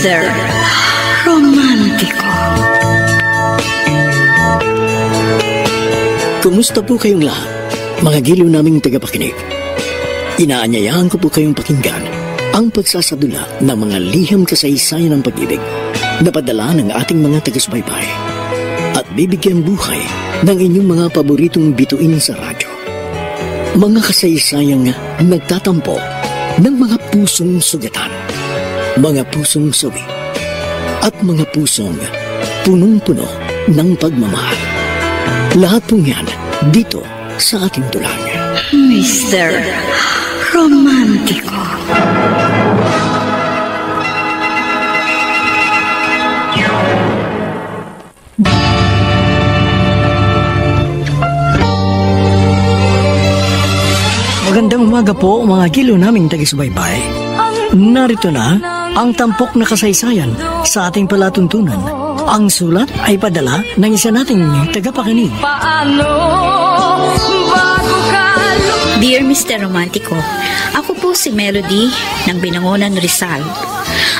Mr. Romantiko. Kumusta po kayong lahat, mga giliw naming tagapakinig? Inaanyayahan ko po kayong pakinggan ang pagsasadula ng mga liham kasaysayan ng pag-ibig na padala ng ating mga taga-subaybay at bibigyan buhay ng inyong mga paboritong bituin sa radyo. Mga kasaysayang nagtatampo ng mga pusong sugatan, mga pusong sawi, at mga pusong punong-puno ng pagmamahal. Lahat pong yan dito sa ating tulang. Mr. Romantiko. Magandang umaga po mga giliw naming taga-subaybay. Narito na ang tampok na kasaysayan sa ating palatuntunan. Ang sulat ay padala ng isa nating tagapakinig. Dear Mr. Romantiko, ako po si Melody ng Binangonan, Rizal.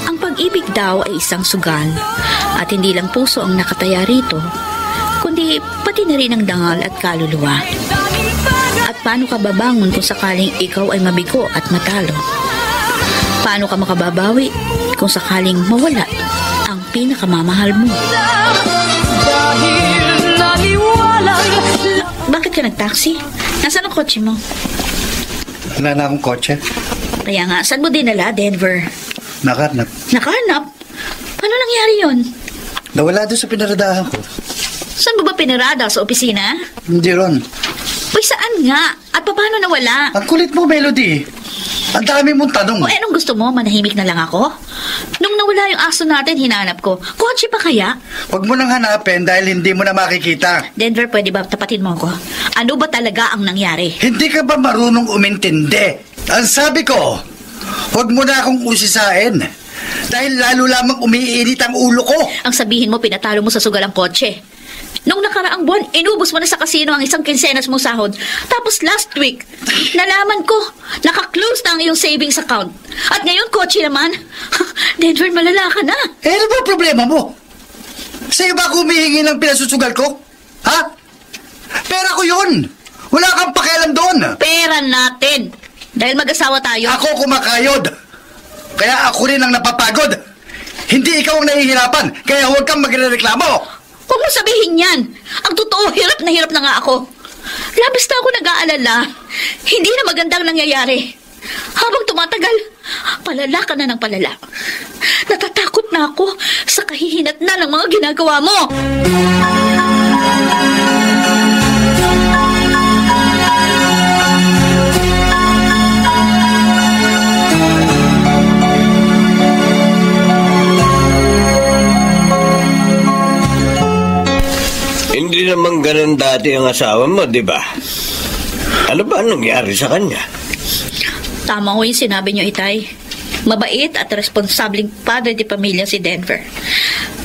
Ang pag-ibig daw ay isang sugal at hindi lang puso ang nakataya rito, kundi pati na rin ang dangal at kaluluwa. At paano ka babangon kung sakaling ikaw ay mabigo at matalo? Paano ka makababawi kung sakaling mawala ang pinakamamahal mo? Bakit ka nag-taxi? Nasaan ang kotse mo? Wala na akong kotse. Kaya nga, saan mo dinala, Denver? Nakahanap. Nakahanap? Paano nangyari yon? Nawala doon sa pinaradahan ko. Saan mo ba pinarada? Sa opisina? Hindi ron. Uy, saan nga? At paano nawala? Ang kulit mo, Melody. Ang dami mong tanong. O anong gusto mo? Manahimik na lang ako? Nung nawala yung aso natin, hinanap ko. Kotse pa kaya? Huwag mo nang hanapin dahil hindi mo na makikita. Denver, pwede ba tapatin mo ako? Ano ba talaga ang nangyari? Hindi ka ba marunong umintindi? Ang sabi ko, huwag mo na akong usisain. Dahil lalo lamang umiinit ang ulo ko. Ang sabihin mo, pinatalo mo sa sugal ang kotse. Nung nakaraang buwan, inubos mo na sa kasino ang isang kinsenas mong sahod. Tapos last week, nalaman ko, naka-close na ang iyong savings account. At ngayon, kotse naman. Denver, malala ka na. Eh, ano ba problema mo? Sa'yo ba ako humihingi ng pinasusugal ko? Ha? Pera ko yun. Wala kang pakialam doon. Pera natin. Dahil mag-asawa tayo. Ako kumakayod. Kaya ako rin ang napapagod. Hindi ikaw ang nahihirapan. Kaya huwag kang magrereklamo. Huwag mo sabihin yan. Ang totoo, hirap na nga ako. Labis na ako nag-aalala. Hindi na magandang nangyayari. Habang tumatagal, palala ka na ng palala. Natatakot na ako sa kahihinat na ng mga ginagawa mo. Hindi naman ganun dati ang asawa mo, di ba? Ano ba nangyari sa kanya? Tama ko yung sinabi niyo, Itay. Mabait at responsabling padre de pamilya si Denver.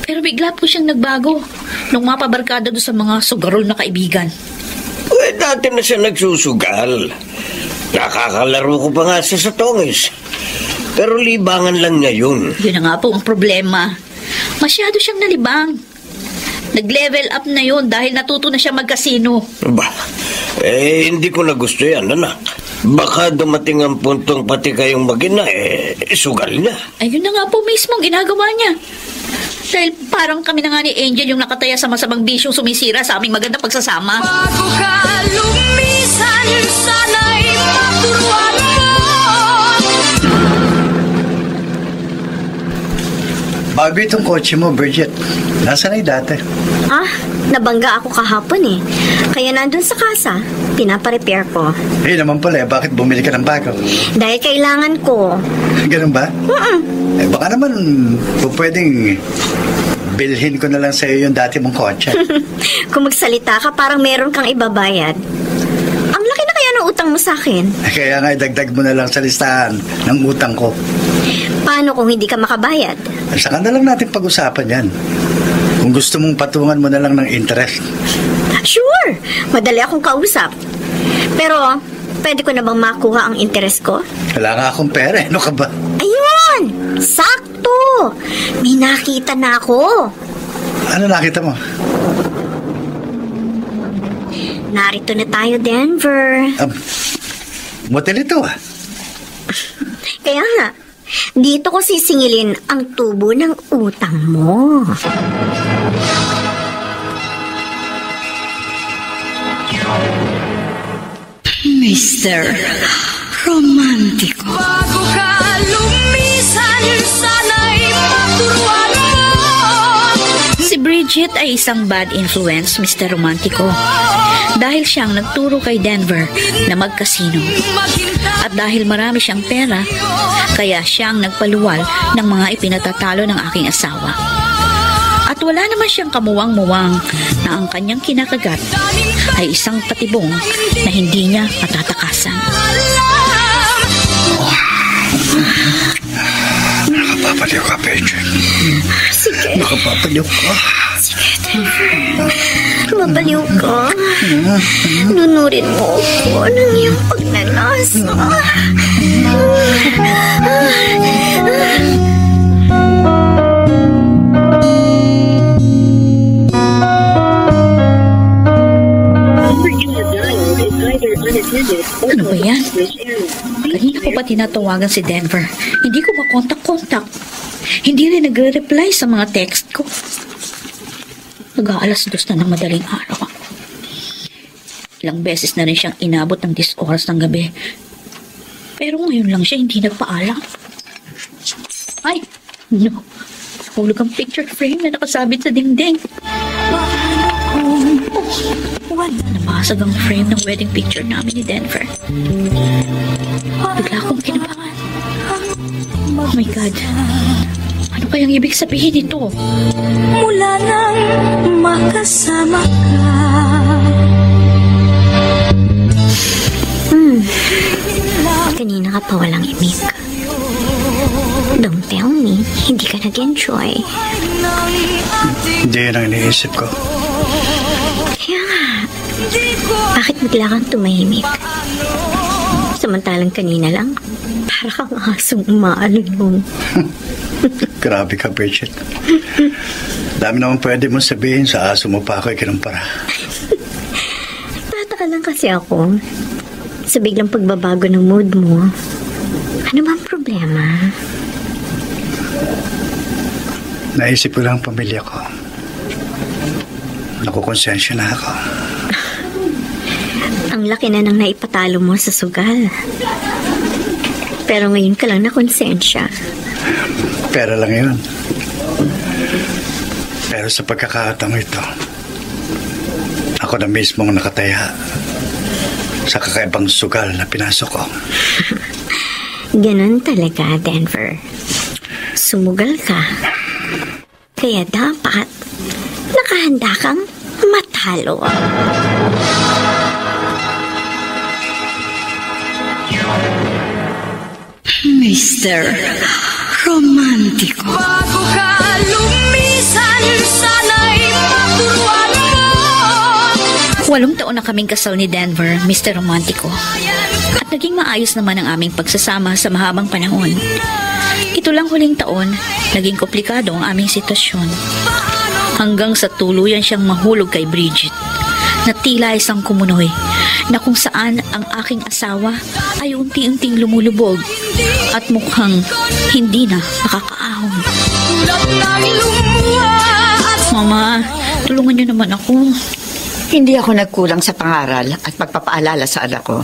Pero bigla po siyang nagbago nung mapabarkada doon sa mga sugarol na kaibigan. Uy, dati na siya nagsusugal. Nakakalaro ko pa nga siya sa tongis. Pero libangan lang niya yun. Yun na nga po ang problema. Masyado siyang nalibang. Nag-level up na yun dahil natuto na siya mag-casino. Ba, hindi ko na gusto yan, anak. Baka dumating ang puntong pati kayong mag-ina, sugal na. Ayun na nga po mismo ang ginagawa niya. Dahil parang kami na nga ni Angel yung nakataya sa masamang bisyong sumisira sa aming magandang pagsasama. Bago ka lumisan, sana'y maturuan mo. Bago itong kotse mo, Bridget. Nasaan ay dati? Nabangga ako kahapon eh. Kaya nandun sa kasa, pinaparepair ko. Naman pala, bakit bumili ka ng bago? Dahil kailangan ko. Ganun ba? Baka naman, pwedeng bilhin ko na lang sa'yo yung dati mong kotse. Kung magsalita ka, parang meron kang ibabayad. Ang laki na kaya ng utang mo sa akin. Kaya nga, idagdag mo na lang sa listahan ng utang ko. Paano kung hindi ka makabayad? Saka na lang natin pag-usapan yan. Kung gusto mong patungan mo na lang ng interest. Sure! Madali akong kausap. Pero, pwede ko na bang makuha ang interest ko? Wala nga akong pera, ano ka ba? Ayun! Sakto! May nakita na ako. Ano nakita mo? Narito na tayo, Denver. Motel ito ah. Kaya nga, dito ko sisingilin ang tubo ng utang mo. Mr. Romantiko. Bago ka lumisan, sana'y maturuan mo. Si Bridget ay isang bad influence, Mr. Romantiko. Dahil siyang nagturo kay Denver na magkasino. At dahil marami siyang pera, kaya siyang nagpaluwal ng mga ipinatatalo ng aking asawa. At wala naman siyang kamuwang-muwang na ang kanyang kinakagat ay isang patibong na hindi niya matatakasan. Nakapapaliw ka, Pedro. Sige. Nakapapaliw ka. Sige, Denver. Mabaliw ka. Nunurin mo ako ng iyong pagnanasa. Ano ba yan? Kanina ko pa tinatawagan si Denver. Hindi ko makontak-kontak. Hindi rin nagre-reply sa mga text ko. Nag-aalas 2 na ng madaling araw. Ilang beses na rin siyang inabot ng 10 oras ng gabi. Pero ngayon lang siya hindi nagpaalam. Ay, no. Hulog ang picture frame na nakasabit sa dingding. Nabasag ang frame ng wedding picture namin ni Denver. Bigla akong kinabahan. Oh my God. Ano kayang ibig sabihin nito? Mula nang makasama ka. Kanina ka pa walang imik. Don't tell me, hindi ka nag-enjoy. Hindi yun ang iniisip ko. Kaya nga, bakit bigla kang tumahimik? Samantalang kanina lang, para kang asong umaalulong. Grabe ka, Bridget. Dami naman pwede mong sabihin sa aso mo pa ako ikinampara. Tataka lang kasi ako sa biglang pagbabago ng mood mo. Ano ba ang problema? Naisip ko lang ang pamilya ko. Nakukonsensya na ako. Ang laki na nang naipatalo mo sa sugal. Pero ngayon ka lang nakonsensya. Pera lang yun. Pero sa pagkakataong ito, ako na mismo ang nakataya sa kakaibang sugal na pinasok ko. Ganun talaga, Denver. Sumugal ka. Kaya dapat nakahanda kang matalo. Mr. Romantiko. Bago ka lumisan, sana'y maturuan mo. 8 taon na kaming kasal ni Denver, Mr. Romantiko. At naging maayos naman ang aming pagsasama sa mahabang panahon. Ito lang huling taon, naging komplikado ang aming sitwasyon. Hanggang sa tuluyan siyang mahulog kay Bridget, na tila isang kumunoy, na kung saan ang aking asawa ay unti-unting lumulubog at mukhang hindi na nakakaahon. Mama, tulungan niyo naman ako. Hindi ako nagkulang sa pangaral at pagpapaalala sa anak ko.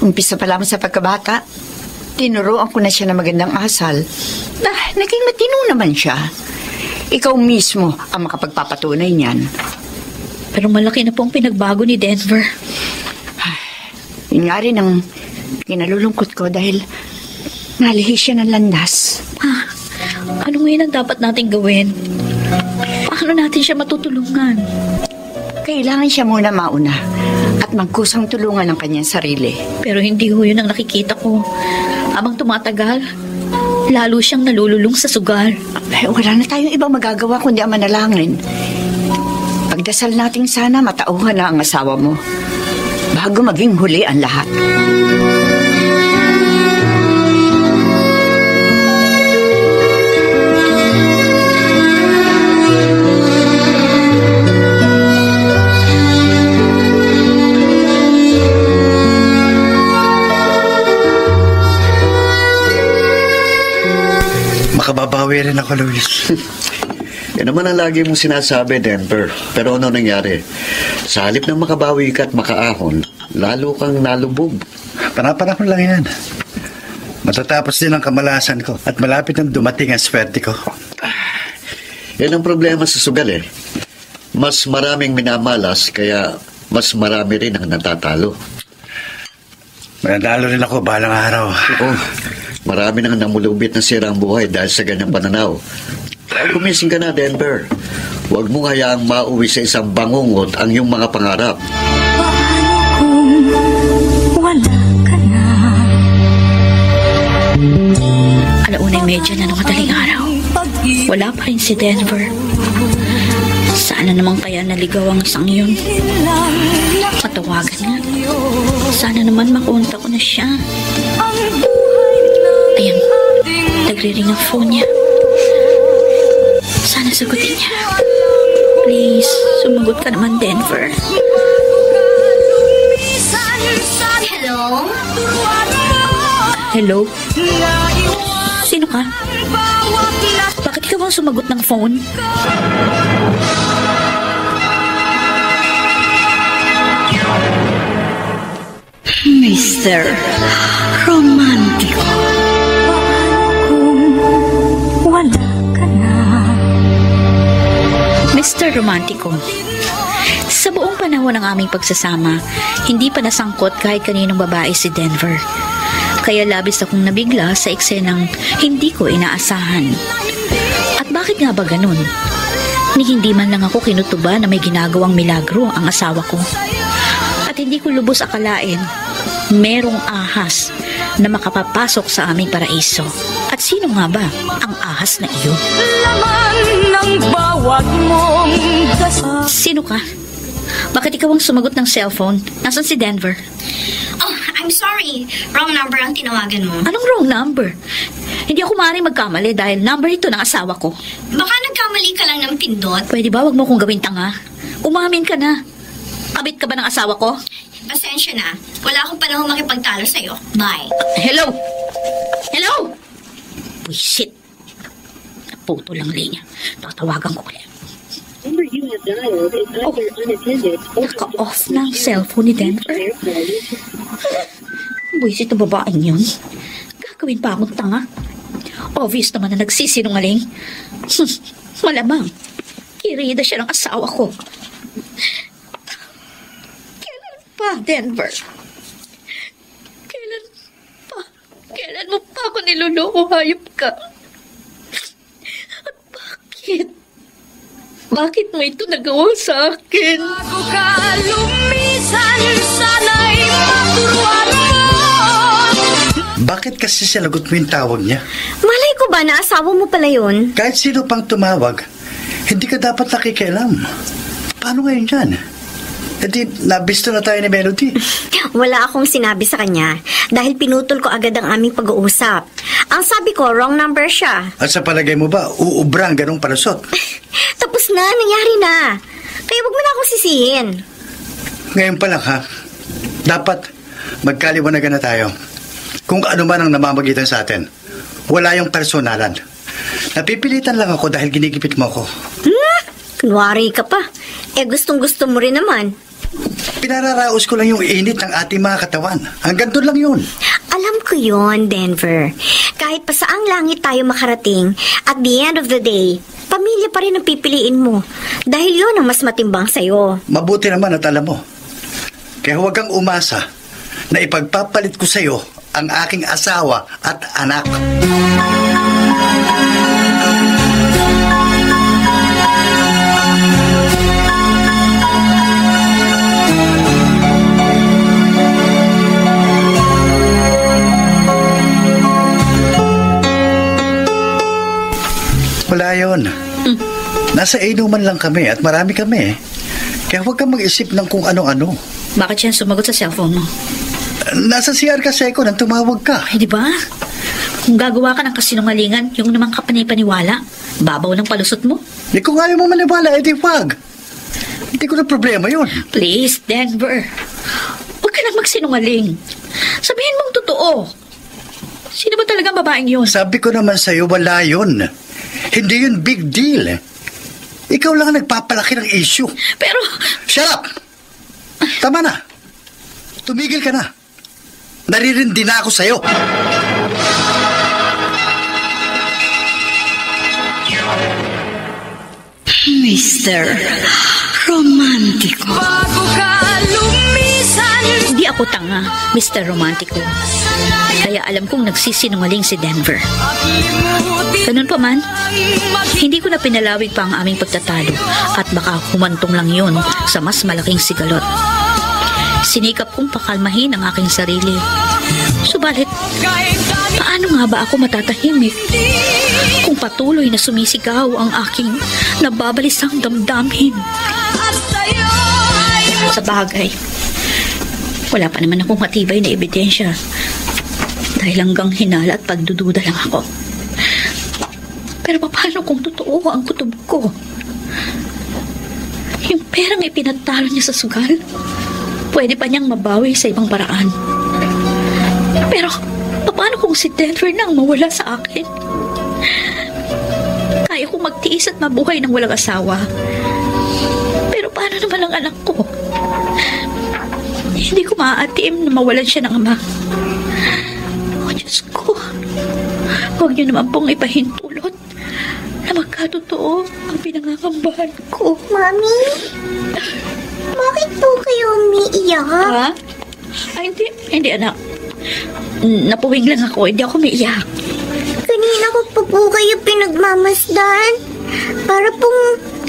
Umpisa pa lamang sa pagkabata, tinuruan ko na siya ng magandang asal. Naging matino naman siya. Ikaw mismo ang makapagpapatunay niyan. Pero malaki na pong pinagbago ni Denver. Yun nga rin ang kinalulungkot ko dahil nalihis siya ng landas. Ano ngayon ang dapat natin gawin? Paano natin siya matutulungan? Kailangan siya muna mauna at magkusang tulungan ng kanyang sarili. Pero hindi ho yun ang nakikita ko. Habang tumatagal, lalo siyang nalululong sa sugal. Wala na tayong ibang magagawa kundi ang manalangin. Pagdasal natin sana matauhan na ang asawa mo bago maging huli ang lahat. makababawi rin ako, Luis. Yan naman ang lagi mong sinasabi, Denver. Pero ano nangyari? Sa halip na makabawi ka at makaahon, lalo kang nalubog. Panapanahon lang yan. Matatapos din ang kamalasan ko at malapit nang dumating ang swerte ko. Yan ang problema sa sugal eh. Mas maraming minamalas, kaya mas marami rin ang natatalo. Mananalo rin ako balang araw. Oo, marami nang namulubit na sira ang buhay dahil sa ganyang pananaw. Gumising ka na, Denver. Huwag mong hayaang mauwi sa isang bangungot ang iyong mga pangarap. Wala ka na. Alaunay medya na ng madaling araw. Wala pa rin si Denver. Sana naman kaya naligaw ang isang yun. Matawagan nga. Sana naman makunta ko na siya. Ayan, nagre-ring ang phone niya. Sana sagutin niya. Please, sumagot ka naman, Denver. Hello? Hello? Sino ka? Bakit ka bang sumagot ng phone? Mr. Romantico. Wala ka na. Mr. Romantico, sa buong panahon ng aming pagsasama, hindi pa nasangkot kahit kaninong babae si Denver. Kaya labis akong nabigla sa eksenang hindi ko inaasahan. At bakit nga ba ganun? Ni hindi man lang ako kinutuba na may ginagawang milagro ang asawa ko. At hindi ko lubos akalain merong ahas na makapapasok sa aming paraiso. At sino nga ba ang ahas na iyon? Laman ng bawat mong dasal. Sino ka? Bakit ikaw ang sumagot ng cellphone? Nasaan si Denver? Oh, I'm sorry. Wrong number ang tinawagan mo. Anong wrong number? Hindi ako maaaring magkamali dahil number ito ng asawa ko. Baka nagkamali ka lang ng pindot. Pwede ba wag mo kong gawin tanga? Umamin ka na. Kabit ka ba ng asawa ko? Pasensya na. Wala akong panahon makipagtalo sa'yo. Bye. Hello? Hello? Buisit. Naputo lang linya. Tatawagan ko ulit. Oh, naka-off na ang cellphone ni Denver. Buisit na babaeng yun. Gagawin pa akong tanga. Obvious naman na nagsisinungaling. Malamang. Kirida siya ng asawa ko. Kailan pa, Denver? Kailan mo pa ako niloloko, hayop ka? At bakit? Bakit mo ito nagawa sa akin? Bago ka lumisan, sana'y maturuan mo. Bakit kasi sinagot mo yung tawag niya? Malay ko ba na asawa mo pala yun? Kahit sino pang tumawag, hindi ka dapat nakikialam. Paano ngayon yan? Hindi, nabisto na tayo ni Melody. Wala akong sinabi sa kanya dahil pinutol ko agad ang aming pag-uusap. Ang sabi ko, wrong number siya. At sa palagay mo ba, uubra ang ganong palusot? Tapos na, nangyari na. Kaya wag mo na akong sisihin. Ngayon pa lang ha, dapat magkaliwanagan na tayo. Kung ano man ang namamagitan sa atin, wala yung personalan. Napipilitan lang ako dahil ginigipit mo ako. Kunwari ka pa. Gustong-gusto mo rin naman. Pinararaos ko lang yung init ng ating mga katawan. Hanggang doon lang yun. Alam ko yon, Denver. Kahit pa saang langit tayo makarating, at the end of the day, pamilya pa rin ang pipiliin mo. Dahil yon ang mas matimbang sa'yo. Mabuti naman at alam mo. Kaya huwag kang umasa na ipagpapalit ko sa'yo ang aking asawa at anak. Wala yun. Nasa inuman lang kami at marami kami. Kaya huwag kang mag-isip ng kung ano-ano. Bakit siya sumagot sa cellphone mo? Nasa CR kasi ako nang tumawag ka. Ay, di ba? Kung gagawa ka ng kasinungalingan, yung namang kapanipaniwala, babaw ng palusot mo. Di kung ayaw mo maniwala, edi wag. Hindi ko na problema yun. Please, Denver. Huwag ka lang magsinungaling. Sabihin mong totoo. Sino ba talagang babaeng yun? Sabi ko naman sa'yo, wala yun. Hindi yun big deal. Ikaw lang ang nagpapalaki ng issue. Pero... Shut up! Tama na. Tumigil ka na. Naririndi na ako sa'yo. Mr. Romantico. Bago ka lumisan. Hindi ako tanga, Mr. Romantico. Kaya alam kong nagsisinungaling si Denver. Ganun pa man, hindi ko na pinalawig pa ang aming pagtatalo at baka humantong lang yun sa mas malaking sigalot. Sinikap kong pakalmahin ang aking sarili. Subalit, paano nga ba ako matatahimik kung patuloy na sumisigaw ang aking nababalisang damdamin? Sa bagay, wala pa naman akong matibay na ebidensya dahil hanggang hinala at pagdududa lang ako. Pero paano kung totoo ang kutob ko? Yung perang ipinatalo niya sa sugal, pwede pa niyang mabawi sa ibang paraan. Pero paano kung si Denver nang mawala sa akin? Kaya kong magtiis at mabuhay ng walang asawa. Pero paano naman ang anak ko? Hindi ko maaatiim na mawalan siya ng ama. Oh, Diyos ko. Huwag niyo naman pong ipahintulot na magkatotoo ang pinangangambahan ko. Mami? Bakit po kayo umiiyak? Ha? Ay, hindi anak. Napuwing lang ako, hindi ako umiiyak. Kanina ko pa po kayo pinagmamasdan. Para pong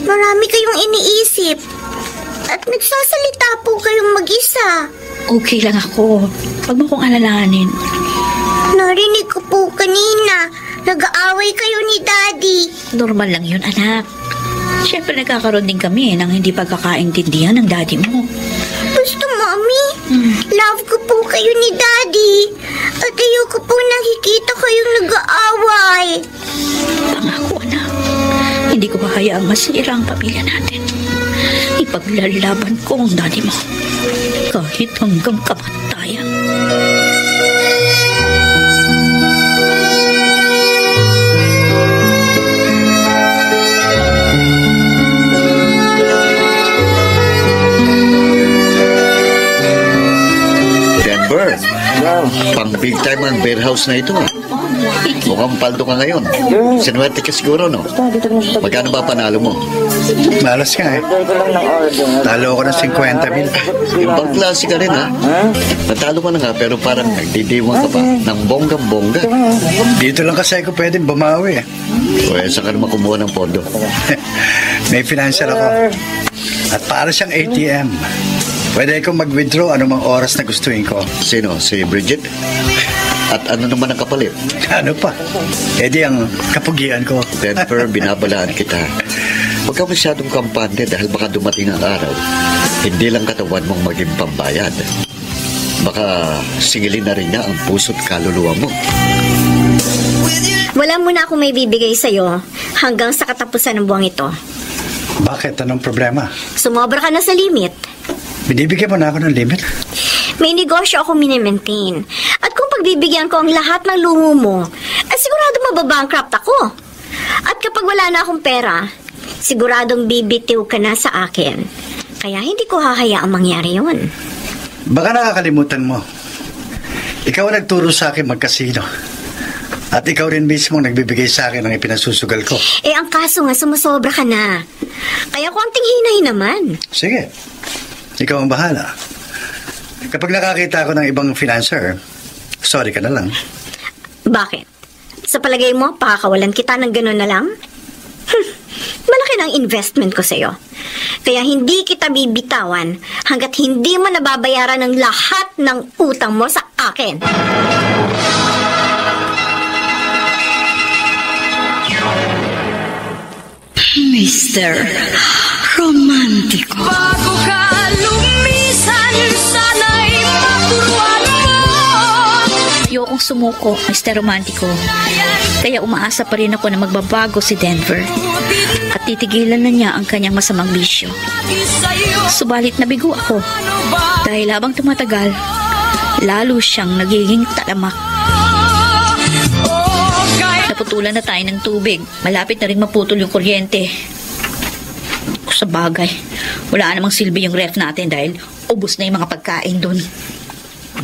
marami kayong iniisip. At nagsasalita po kayong mag-isa. Okay lang ako. Huwag mo kong alalahanin. Narinig ko po kanina. Nag-aaway kayo ni Daddy. Normal lang yun, anak. Siyempre nagkakaroon din kami ng hindi pagkakaintindihan ng daddy mo. Basta, Mami, love ko po kayo ni Daddy. At ayoko po nakikita kayong nag-aaway. Pangako, anak. Hindi ko hayaang masira ang pamilya natin. Ipaglalaban ko ang daddy mo. Kahit hanggang kamatayan. Denver, pang big time ang warehouse na ito. Mukhang paldo ka ngayon. Sinuwerte ka siguro, no? Magkano ba panalo mo? Malas ka eh. Talo ako ng 50,000. Ibang klase ka rin, ha? Natalo ka na nga, pero parang nagdidiwang ka pa ng bonggang-bongga. Dito lang kasi ako pwedeng bumawi eh. O, saan ka naman kumuha ng pondo? May financial ako. At para siyang ATM. Pwede akong mag-withdraw anumang oras na gustuin ko. Sino? Si Bridget? At ano naman ang kapalit? Ano pa? Eh di ang kapugian ko. Denver, binabalaan kita. Huwag ka masyadong kampante dahil baka dumating ang araw. Hindi lang katawan mong maging pambayad. Baka singilin na rin niya ang puso't kaluluwa mo. Wala muna akong may bibigay sa'yo hanggang sa katapusan ng buwang ito. Bakit? Anong problema? Sumobra ka na sa limit. Binibigyan mo na ako ng limit? May negosyo ako minimaintain. At kung pagbibigyan ko ang lahat ng luho mo, sigurado mababankrupt ako. At kapag wala na akong pera, siguradong bibitiw ka na sa akin. Kaya hindi ko hahayaang mangyari yun. Baka nakakalimutan mo. Ikaw ang nagturo sa akin magkasino. At ikaw rin mismo nagbibigay sa akin ng ipinasusugal ko. Ang kaso nga, sumusobra ka na. Kaya konting hinay naman. Sige. Ikaw ang bahala. Kapag nakakita ako ng ibang financer, sorry ka na lang. Bakit? Sa palagay mo, pakakawalan kita ng gano'n na lang? Malaki ng investment ko sa'yo. Kaya hindi kita bibitawan hanggat hindi mo nababayaran ng lahat ng utang mo sa akin. Mr. Romantico. Bago ka lumisan, sana'y maturuan mo. Ayokong sumuko, Mr. Romantico. Kaya umaasa pa rin ako na magbabago si Denver. At titigilan na niya ang kanyang masamang bisyo. Subalit nabigo ako. Dahil habang tumatagal, lalo siyang nagiging talamak. Naputulan na tayo ng tubig. Malapit na rin maputol yung kuryente. Sa bagay, wala namang silbi yung ref natin dahil ubos na yung mga pagkain doon.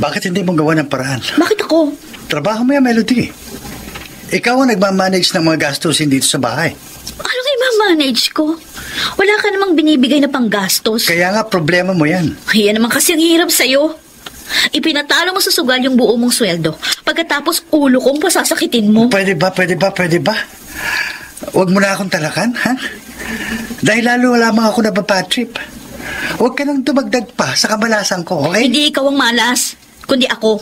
Bakit hindi mo gawa ng paraan? Bakit ako? Trabaho mo yan, Melody. Ikaw ang nagmamanage ng mga gastusin dito sa bahay. Anong i-manage ko? Wala ka namang binibigay na panggastos. Kaya nga, problema mo yan. Yan naman kasi ang hirap sa'yo. Ipinatalo mo sa sugal yung buo mong sweldo. Pagkatapos ulo kong pasasakitin mo. Pwede ba? Huwag mo na akong talakan, ha? Dahil lalo lamang ako napapatrip. Huwag ka nang dumagdag pa sa kabalasan ko, okay? Hindi ikaw ang malas, kundi ako.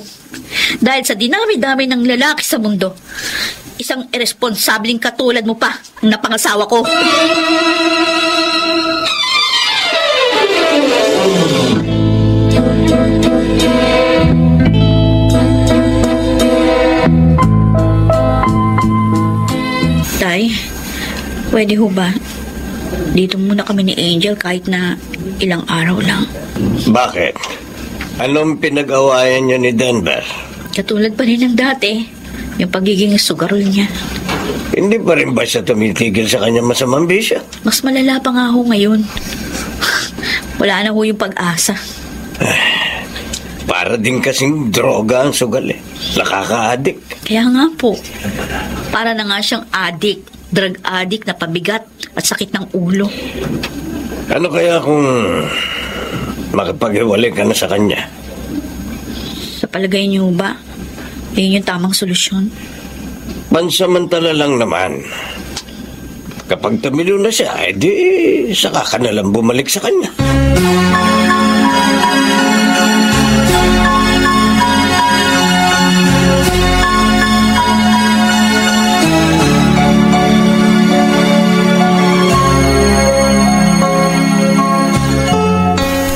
Dahil sa dinami-dami ng lalaki sa mundo, isang irresponsableng katulad mo pa ang napangasawa ko. Tay, pwede ho ba? Dito muna kami ni Angel kahit na ilang araw lang. Bakit? Anong pinag-awayan niyo ni Denver? Katulad pa rin ng dati, yung pagiging sugarol niya. Hindi pa rin ba siya tumitigil sa kanyang masamang bisyo? Mas malala pa nga ho ngayon. Wala na ho yung pag-asa. Para din kasing droga ang sugal eh. Nakaka-addict. Kaya nga po, para na nga siyang addict, drug addict na pabigat at sakit ng ulo. Ano kaya kung makipag-iwalay ka na sa kanya? Sa palagay niyo ba, yun yung tamang solusyon? Pansamantala lang naman. Kapag tumilo na siya, edi saka ka na lang bumalik sa kanya.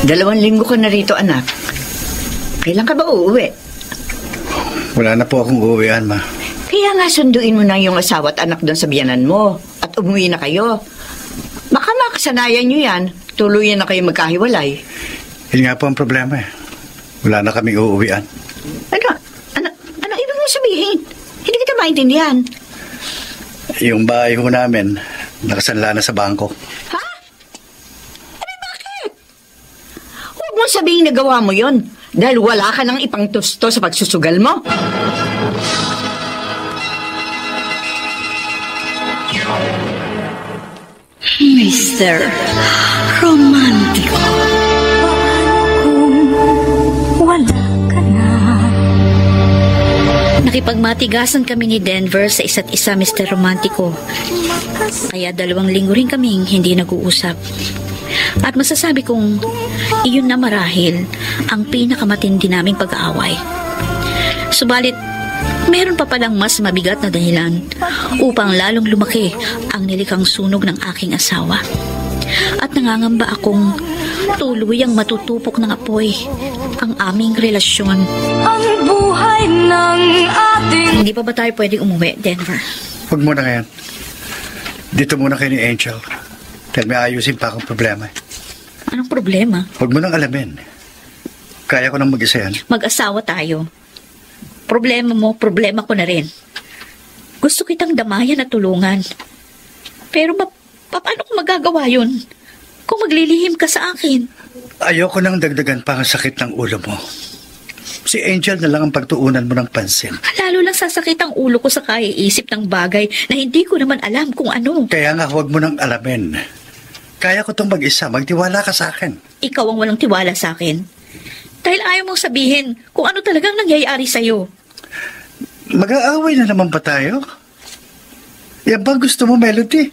Dalawang linggo ka na rito, anak. Kailan ka ba uuwi? Wala na po akong uuwian, ma. Kaya nga sunduin mo na yung asawa at anak doon sa biyanan mo at umuwi na kayo. Baka makasanayan nyo yan, tuluyan na kayo magkahiwalay. Yun nga po ang problema eh. Wala na kaming uuwian. Ano ibig mong sabihin? Hindi kita maintindihan. Yung bahay ho namin, nakasanla na sa bangko. Ha? Bakit? Huwag mong sabihin nagawa mo yon dahil wala ka nang ipangtusto sa pagsusugal mo. Mr. Romantico. Wala ka na. Nakipagmatigasan kami ni Denver sa isa't isa, Mr. Romantico. Kaya 2 linggo rin kaming hindi nag-uusap. At masasabi kong iyon na marahil ang pinakamatindi naming pag-aaway. Subalit, meron pa palang mas mabigat na dahilan upang lalong lumaki ang nilikang sunog ng aking asawa. At nangangamba akong tuluyang matutupok ng apoy ang aming relasyon. Ang buhay ng ating... Hindi pa ba tayo pwedeng umuwi, Denver? Huwag muna ngayon. Dito muna kayo ni Angel. Dahil may ayusin pa akong problema. Anong problema? Huwag mo nang alamin. Kaya ko nang mag-isa yan. Mag-asawa tayo. Problema mo, problema ko na rin. Gusto kitang damayan at tulungan. Pero paano ko magagawa yun? Kung maglilihim ka sa akin. Ayoko nang dagdagan pa ang sakit ng ulo mo. Si Angel na lang ang pagtuunan mo ng pansin. Lalo lang sasakit ang ulo ko sa kaiisip ng bagay na hindi ko naman alam kung ano. Kaya nga huwag mo nang alamin. Kaya ko itong mag-isa. Magtiwala ka sa akin. Ikaw ang walang tiwala sa akin. Dahil ayaw mong sabihin kung ano talagang nangyayari sa'yo. Mag-aaway na naman pa tayo? Yan ba gusto mo, Melody?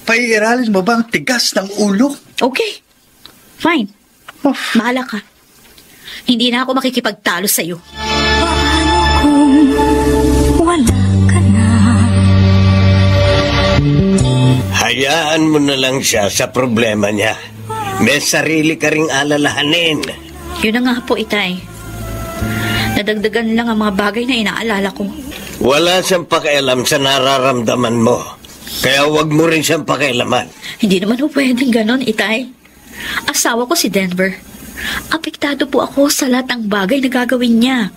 Paiiralin mo ba ang tigas ng ulo? Okay. Fine. Oh. Bahala ka. Hindi na ako makikipagtalo sa'yo. Wala ka na. Hayaan mo na lang siya sa problema niya. May sarili ka ring alalahanin. Yun na nga po, Itay. Nadagdagan lang ang mga bagay na inaalala ko. Wala siyang pakialam sa nararamdaman mo. Kaya wag mo rin siyang pakialaman. Hindi naman po pwedeng ganon, Itay. Asawa ko si Denver. Apektado po ako sa lahat ng bagay na gagawin niya.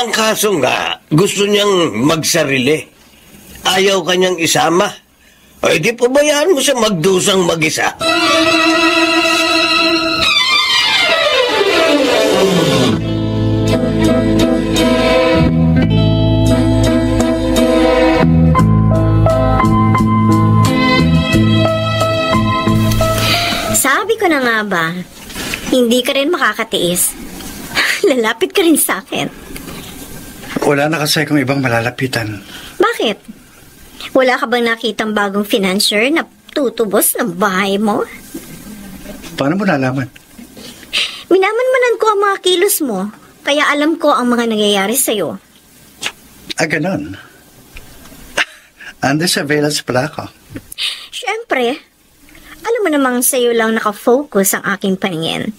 Ang kaso nga, gusto niyang magsarili. ayaw kanyang isama. Ay di pabayaan mo siya magdusang mag-isa. Sabi ko na nga ba, hindi ka rin makakatiis. Lalapit ka rin sa akin. Wala na kasi akong ibang malalapitan. Bakit? Wala ka bang nakitang bagong financier na tutubos ng bahay mo? Paano mo nalaman? Minamanmanan ko ang mga kilos mo, kaya alam ko ang mga nangyayari sa'yo. Ganon. Under surveillance pala ako. Siyempre, alam mo namang sa'yo lang nakafocus ang aking paningin.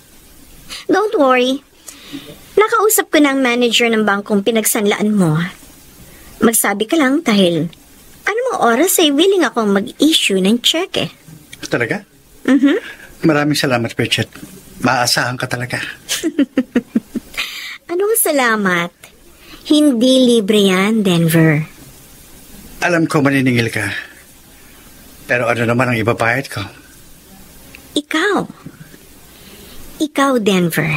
Don't worry. Nakausap ko na ang manager ng bangkong pinagsanlaan mo. Magsabi ka lang dahil anong oras ay willing akong mag-issue ng cheque. Talaga? Mhm. Maraming salamat, Bridget. Maaasahan ka talaga. Anong salamat? Hindi libre yan, Denver. Alam ko maniningil ka. Pero ano naman ang ibabayad ko? Ikaw, Denver.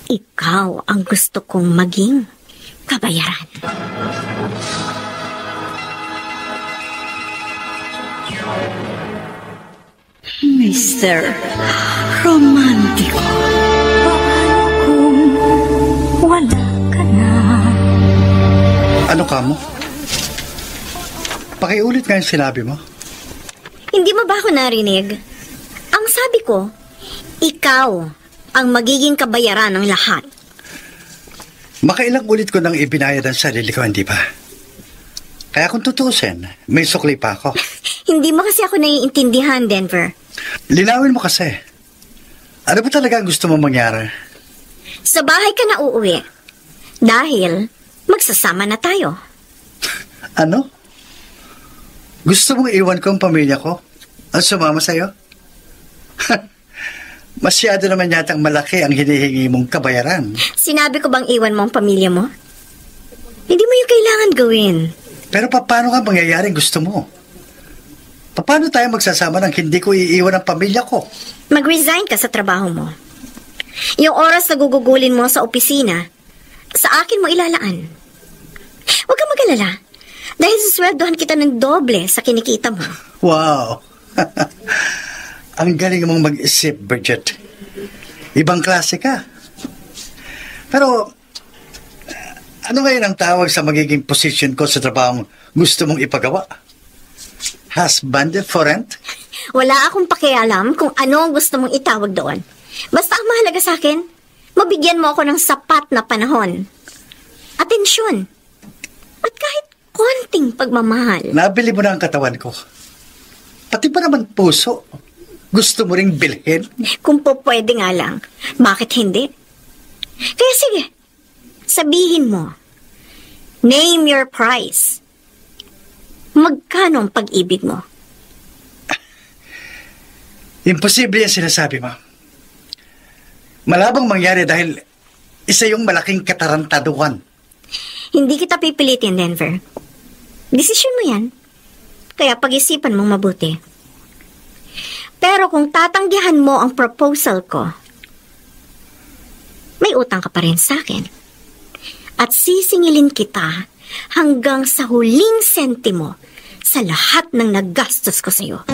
Ikaw ang gusto kong maging kabayaran. Mr. Romántico. Paano kung wala ka na? Ano ka mo? Pakiulit nga yung sinabi mo. Hindi mo ba ako narinig? Ang sabi ko, ikaw ang magiging kabayaran ng lahat. Makailang ulit ko nang ibinayad ang sarili ko, hindi ba? Kaya kung tutusin, may sukli pa ako. Hindi mo kasi ako naiintindihan, Denver. Linawin mo kasi. Ano ba talaga ang gusto mo mangyari? Sa bahay ka na uuwi. Dahil magsasama na tayo. Ano? Gusto mong iwan ko ang pamilya ko? At sumama sa'yo? Masyado naman yatang malaki ang hinihingi mong kabayaran. Sinabi ko bang iwan mo ang pamilya mo? Hindi mo yung kailangan gawin. Pero paano nga mangyayaring gusto mo? Paano tayo magsasama nang hindi ko iiwan ang pamilya ko? Mag-resign ka sa trabaho mo. Yung oras na gugugulin mo sa opisina, sa akin mo ilalaan. Huwag kang mag-alala. Dahil susweldohan kita ng doble sa kinikita mo. Wow! Ang galing mong mag-isip, Bridget. Ibang klase ka. Pero, ano ngayon ang tawag sa magiging position ko sa trabahong gusto mong ipagawa? Husband for rent? Wala akong pakialam kung ano ang gusto mong itawag doon. Basta ang mahalaga sa akin, mabigyan mo ako ng sapat na panahon. Atensyon. At kahit konting pagmamahal. Nabili mo na ang katawan ko. Pati ba naman puso? Gusto mo ring bilhin? Kung po pwede nga lang, bakit hindi? Kaya sige, sabihin mo. Name your price. Magkano ang pag-ibig mo? Imposible yan sinasabi mo. Malabang mangyari dahil isa yung malaking katarantaduhan. Hindi kita pipilitin, Denver. Desisyon mo yan. Kaya pag-isipan mong mabuti. Pero kung tatanggihan mo ang proposal ko, may utang ka pa rin sa akin. At sisingilin kita hanggang sa huling sentimo sa lahat ng nagastos ko sa'yo.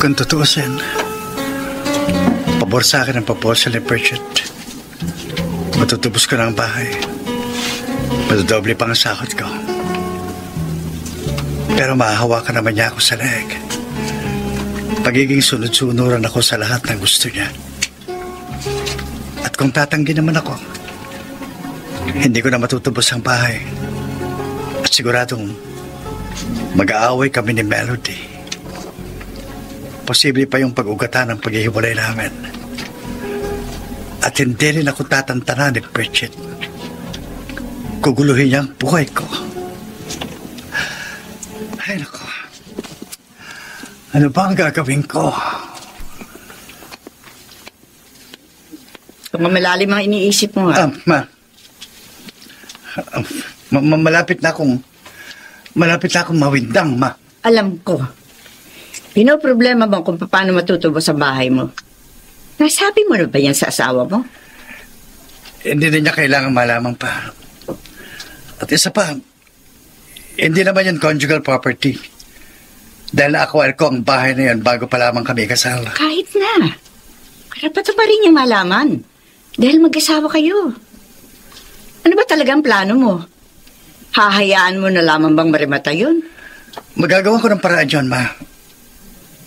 Kung tutuusin, pabor sa akin ang proposal ni Pritchett. Matutubos ko na ang bahay. Matudoble pang ang sahod ko. Pero mahahawakan naman niya ako sa leeg. Pagiging sunod-sunuran ako sa lahat ng gusto niya. At kung tatanggi naman ako, hindi ko na matutubos ang bahay. At siguradong mag-aaway kami ni Melody. Posible pa yung pag-ugatan ng paghihiwalay namin. At hindi rin ako tatantanan ni Pritchett guguluhin niya ang buhay ko. Ay, nako. Ano ba ang gagawin ko? Kung malalim ang iniisip mo, ha? Malapit na akong mawindang, ma. Alam ko. Pinoproblema mo kung paano matutubo sa bahay mo. Nasabi mo na ba yan sa asawa mo? Hindi na niya kailangan malaman pa. At isa pa, hindi naman yan conjugal property. Dahil na-acquire ko ang bahay na yan bago pa lamang kami kasal. Kahit na. Karapatan pa rin niyang malaman. Dahil mag-asawa kayo. Ano ba talaga ang plano mo? Hahayaan mo na lamang bang marimata yun? Magagawa ko ng paraan dyan, ma.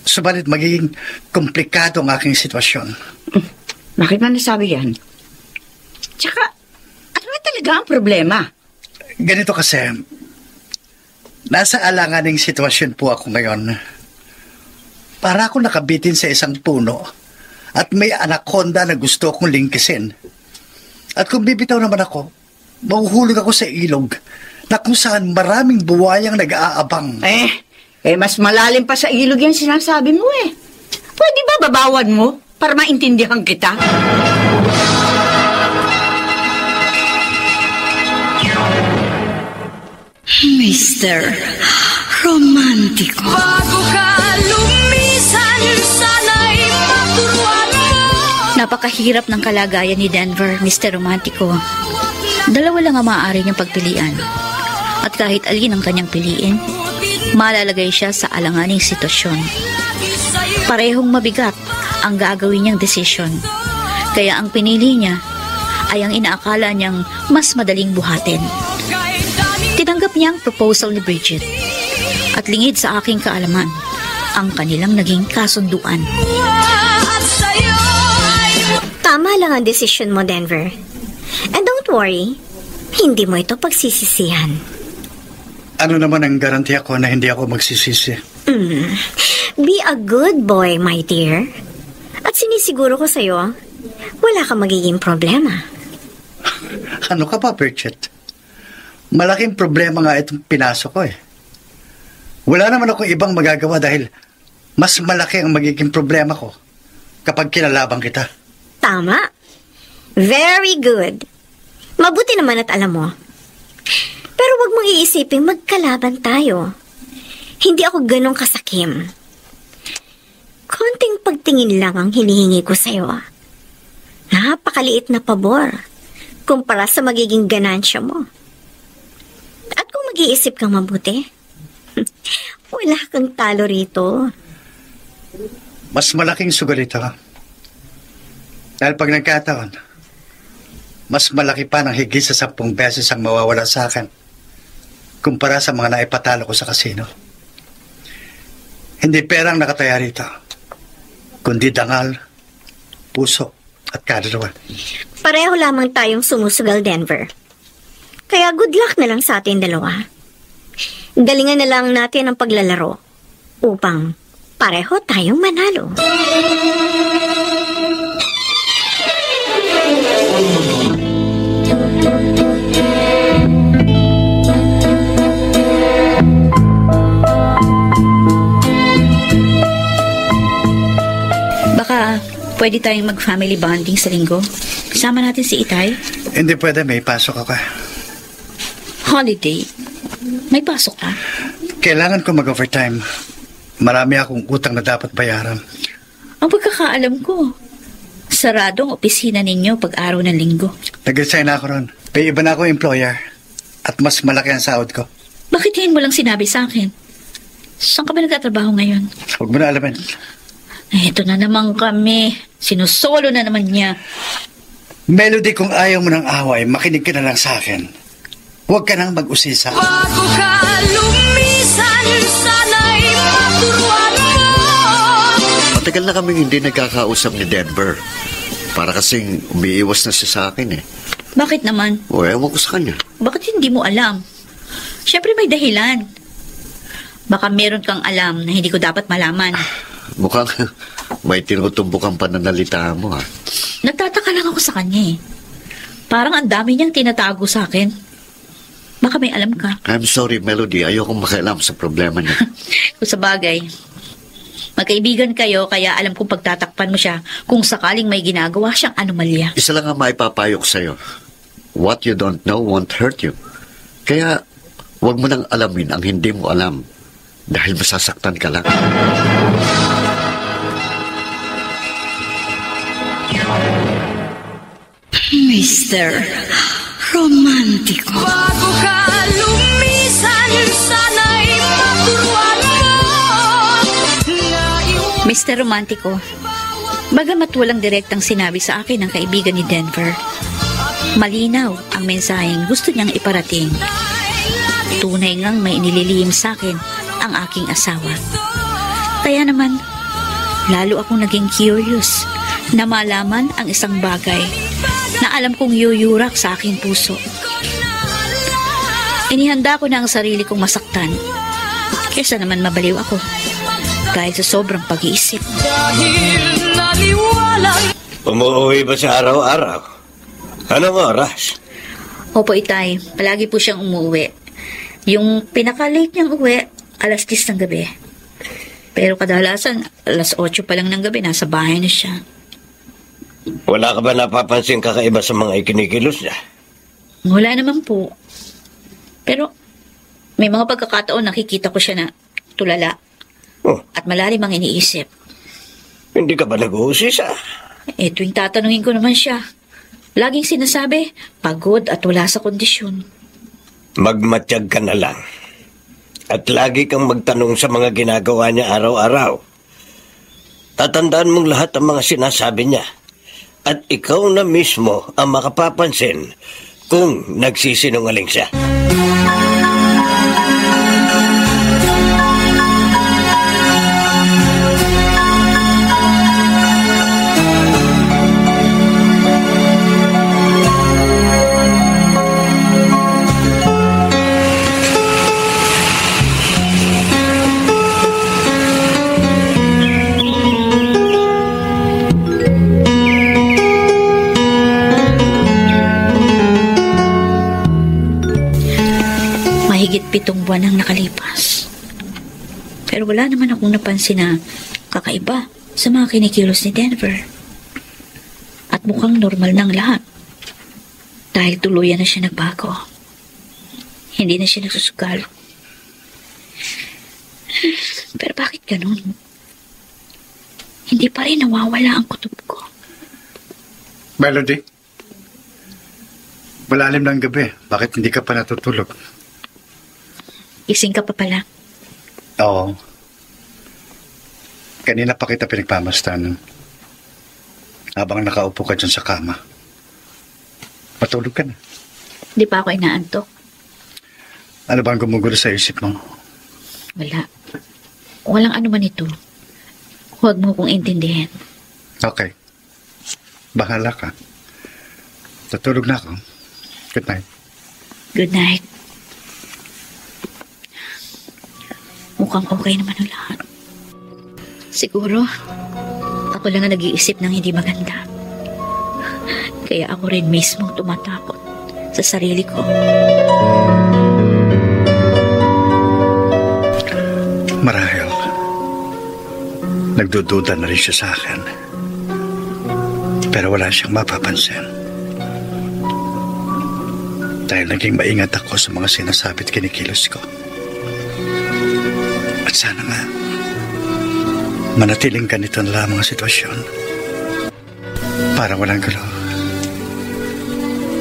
Subalit magiging komplikado ang aking sitwasyon. Bakit man nasabi yan? Tsaka, ano ba talaga ang problema? Ganito kasi, nasa alanganing sitwasyon po ako ngayon. Para ako nakabitin sa isang puno at may anaconda na gusto kong lingkisin. At kung bibitaw naman ako, mahuhulog ako sa ilog na kung saan maraming buwayang nag-aabang. Mas malalim pa sa ilog yan sinasabi mo eh. Pwede ba babawan mo para maintindihan kita? Mr. Romántico. Bago ka lumisan, sana'y maturuan mo. Napakahirap ng kalagayan ni Denver, Mr. Romantico. Dalawa lang ang maaari niyang pagpilian. At kahit alin ang kanyang piliin, malalagay siya sa alanganing sitwasyon. Parehong mabigat ang gagawin niyang desisyon. Kaya ang pinili niya ay ang inaakala niyang mas madaling buhatin. Tinanggap niya ang proposal ni Bridget. At lingid sa aking kaalaman, ang kanilang naging kasunduan. Tama lang ang desisyon mo, Denver. And don't worry, hindi mo ito pagsisisihan. Ano naman ang garantiya ko na hindi ako magsisisi? Be a good boy, my dear. At sinisiguro ko sa'yo, wala kang magiging problema. Ano ka ba, Bridget? Malaking problema nga itong pinasok ko eh. Wala naman akong ibang magagawa dahil mas malaki ang magiging problema ko kapag kinalabang kita. Tama. Very good. Mabuti naman at alam mo. Pero wag mong iisipin magkalaban tayo. Hindi ako ganong kasakim. Konting pagtingin lang ang hinihingi ko sa'yo. Napakaliit na pabor kumpara sa magiging ganansya mo. At kung mag-iisip kang mabuti, wala kang talo rito. Mas malaking sugal ito. Dahil pag nagkataon, mas malaki pa ng higit sa 10 beses ang mawawala sa akin kumpara sa mga naipatalo ko sa kasino. Hindi perang nakataya rito, kundi dangal, puso at kaluluwa. Pareho lamang tayong sumusugal, Denver. Kaya good luck na lang sa atin dalawa. Galingan na lang natin ang paglalaro upang pareho tayong manalo. Baka pwede tayong mag-family bonding sa linggo. Kasama natin si Itay. Hindi pwede, may pasok ako. Holiday? May pasok ka? Kailangan ko mag-overtime. Marami akong utang na dapat bayaran. Ang pagkakaalam ko, sarado ang opisina ninyo pag araw ng linggo. Nag-resign na ako ron. May iba na akong employer at mas malaki ang sahod ko. Bakit ngayon mo lang sinabi sa akin? Saan ka ba nagtatrabaho ngayon? Huwag mo na alamin. Ito na naman kami. Sinusolo na naman niya. Melody, kung ayaw mo ng away, makinig ka na lang sa akin. Huwag ka nang mag-usisa. Bago ka lumisan, sana'y maturuan mo. Matagal na kaming hindi nagkakausap ni Denver. Para kasing umiiwas na siya sa akin eh. Bakit naman? O, ewan ko sa kanya. Bakit hindi mo alam? Siyempre may dahilan. Baka meron kang alam na hindi ko dapat malaman. Mukhang may tinutumbok ang pananalita mo ha. Nagtataka lang ako sa kanya eh. Parang ang dami niyang tinatago sa akin. Baka may alam ka. I'm sorry, Melody. Ayokong makialam sa problema niya. Kung sa bagay, magkaibigan kayo, kaya alam kong pagtatakpan mo siya kung sakaling may ginagawa siyang anomalya. Isa lang ang maipapayok sa'yo. What you don't know won't hurt you. Kaya, huwag mo nang alamin ang hindi mo alam dahil masasaktan ka lang. Mr. Romantiko. Bago ka lumisan, sana'y maturuan mo na Mr. Romantiko, bagamat walang direktang sinabi sa akin ng kaibigan ni Denver, malinaw ang mensaheng gusto niyang iparating. Tunay ngang may inililihim sa akin ang aking asawa. Kaya naman, lalo akong naging curious na malaman ang isang bagay na alam kong yuyurak sa aking puso. Inihanda ko na ang sarili kong masaktan kaysa naman mabaliw ako dahil sa sobrang pag-iisip. Umuwi ba sa araw-araw? Anong oras? Opo, Itay. Palagi po siyang umuwi. Yung pinaka-late niyang uwi, alas 10 ng gabi. Pero kadalasan, alas 8 pa lang ng gabi, nasa bahay na siya. Wala ka ba napapansin kakaiba sa mga ikinikilos niya? Wala naman po. Pero may mga pagkakataon nakikita ko siya na tulala at malalim ang iniisip. Hindi ka ba nag-uusisa? Tuwing tatanungin ko naman siya, laging sinasabi, pagod at wala sa kondisyon. Magmatiyag ka na lang. At lagi kang magtanong sa mga ginagawa niya araw-araw. Tatandaan mong lahat ang mga sinasabi niya. At ikaw na mismo ang makapapansin kung nagsisinungaling siya. Mahigit 7 buwan ang nakalipas. Pero wala naman akong napansin na kakaiba sa mga kinikilos ni Denver. At mukhang normal ng lahat. Dahil tuluyan na siya nagbago. Hindi na siya nagsusugal. Pero bakit ganun? Hindi pa rin nawawala ang kutob ko. Melody? Malalim ng gabi. Bakit hindi ka pa natutulog? Ising ka pa pala. Oo. Kanina pa kita pinagpamastan. Habang nakaupo ka dyan sa kama. Matulog ka na. Di pa ako inaantok. Ano bang gumugulo sa isip mo? Wala. Walang ano man ito. Huwag mo kong intindihin. Okay. Bahala ka. Tutulog na ako. Good night. Good night. Mukhang okay naman ang lahat. Siguro, ako lang ang nag-iisip ng hindi maganda. Kaya ako rin mismo tumatakot sa sarili ko. Marahil, nagdududa na rin siya sa akin. Pero wala siyang mapapansin. Dahil naging maingat ako sa mga sinasabi at kinikilos ko. At sana nga, manatiling ganito na lang mga sitwasyon. Para walang gulo.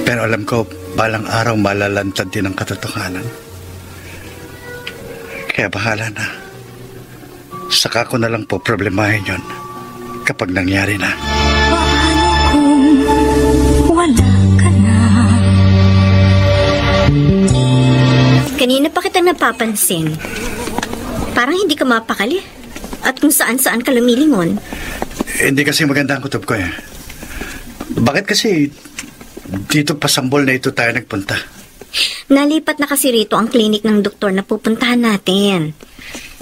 Pero alam ko, balang araw malalantad din ang katotohanan. Kaya bahala na. Saka ko na lang po problemahin yon kapag nangyari na. Paano kung wala ka na? Kanina pa kita napapansin. Parang hindi ka mapakali. At kung saan-saan ka lumilingon. Hindi kasi maganda ang kutob ko eh. Bakit kasi dito pa Sambol na ito tayo nagpunta? Nalipat na kasi rito ang klinik ng doktor na pupuntahan natin.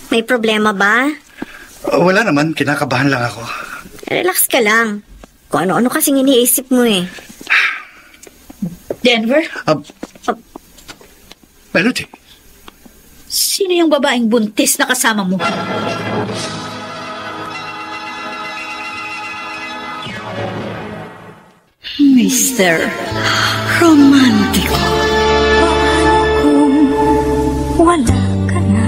May problema ba? Wala naman, kinakabahan lang ako. Relax ka lang. Kung ano-ano kasing iniisip mo eh. Denver? Melody, Sino yung babaeng buntis na kasama mo? Mr. Romántico. Wala ka na.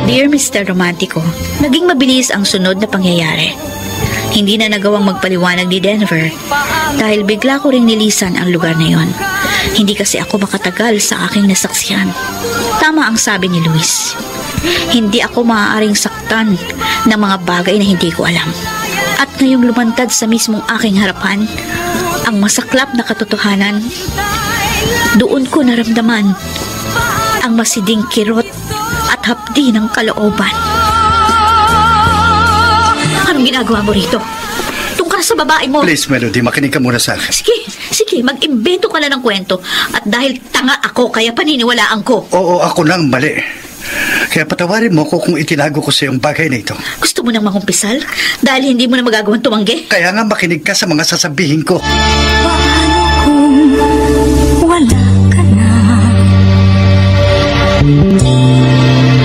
Dear Mr. Romantico, naging mabilis ang sunod na pangyayari. Hindi na nagawang magpaliwanag ni Denver dahil bigla ko ring nilisan ang lugar na yon. Hindi kasi ako makatagal sa aking nasaksihan. Tama ang sabi ni Luis. Hindi ako maaaring saktan ng mga bagay na hindi ko alam. At ngayong lumantad sa mismong aking harapan, ang masaklap na katotohanan, doon ko naramdaman ang masiding kirot at hapdi ng kalooban. Anong ginagawa mo rito? Tungkol sa babae mo. please Melody, makinig ka muna sa akin. Sige, mag-imbento ka na ng kwento. At dahil tanga ako, kaya paniniwalaan ko. Oo, ako nang mali. Kaya patawarin mo ko kung itinago ko sa iyong bagay na ito. Gusto mo nang mangumpisal? Dahil hindi mo na magagawang tumanggi? Kaya nga makinig ka sa mga sasabihin ko. Wala ka na.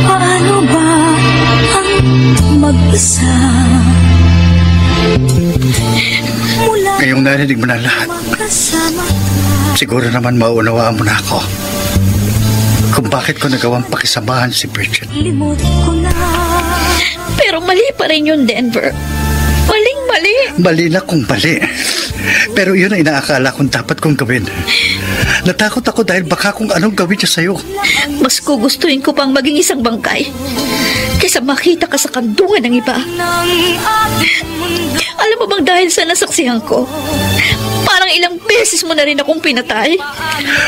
Paano ba ang mag-isa? Ngayong narinig mo na lahat, siguro naman maunawaan mo na ako kung bakit ko nagawang pakisamahan si Bridget. Pero mali pa rin yun, Denver. Maling-mali. Mali na kung mali. Pero yun ang inaakala kong dapat kong gawin. Natakot ako dahil baka kung anong gawin niya sa'yo. Mas gugustuhin ko pang maging isang bangkay kaysa makita ka sa kandungan ng iba. Alam mo bang dahil sa nasaksihan ko, parang ilang beses mo na rin akong pinatay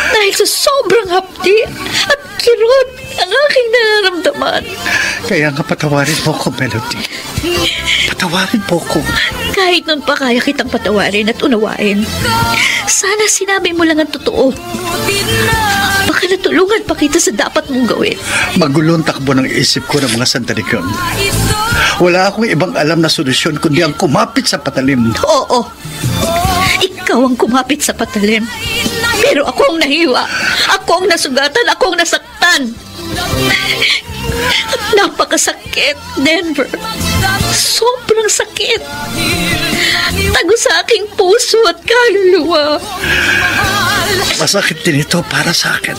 dahil sa sobrang hapdi at kirot ang aking nararamdaman. Kaya nga patawarin mo ko, Melody. Patawarin mo ko. Kahit nun pa kaya kitang patawarin at unawain, sana sinabi mo lang ang totoo. Baka natulungan pa kita sa dapat mong gawin. Magulong takbo ng isip ko ng mga sandali yun. Wala akong ibang alam na solusyon kundi ang kumapit sa patalim. Oo. Ikaw ang kumapit sa patalim. Pero ako ang nahiwa. Ako ang nasugatan. Ako ang nasaktan. At napakasakit, Denver. Sobrang sakit. Tago sa aking puso at kaluluwa. Masakit din ito para sa akin.